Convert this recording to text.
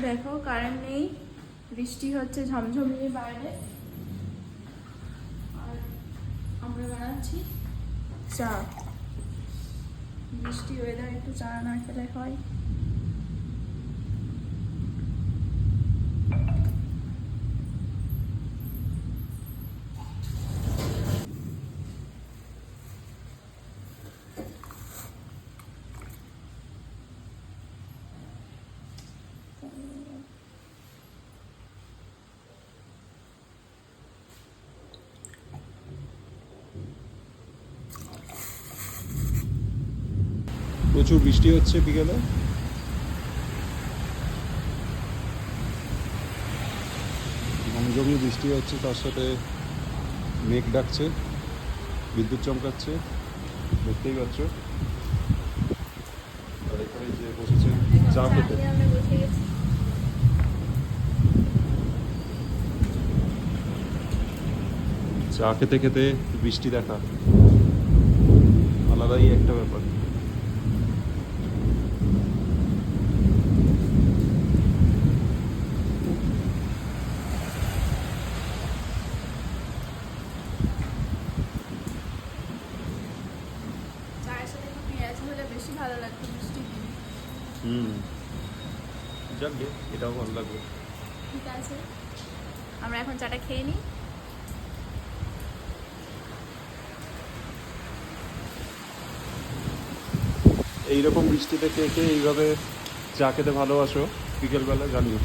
দেখো কারেন্ট নেই, বৃষ্টি হচ্ছে ঝমঝমিয়ে বাইরে, আর আমরা বানাচ্ছি চা। বৃষ্টি ওয়েদার, একটু চা না খেলে হয়। প্রচুর বৃষ্টি হচ্ছে বিকেলে। ঝমঝমিয়ে বৃষ্টি হচ্ছে, তার সাথে মেঘ ডাকছে, বিদ্যুৎ চমকাচ্ছে, দেখতেই পাচ্ছ। আর এখানে যে বসেছে চা খেতে। চা খেতে খেতে বৃষ্টি দেখা আলাদাই একটা ব্যাপার। চায়ের সাথে একটু পেঁয়াজ হলে বেশি ভালো লাগতো বৃষ্টির দিনে। যাকে এটাও ভালো লাগবে। ঠিক আছে, আমরা এখন চাটা খেয়ে নিই। এইরকম বৃষ্টিতে কে কে এইভাবে চা খেতে ভালোবাসো বিকেলবেলা জানিও।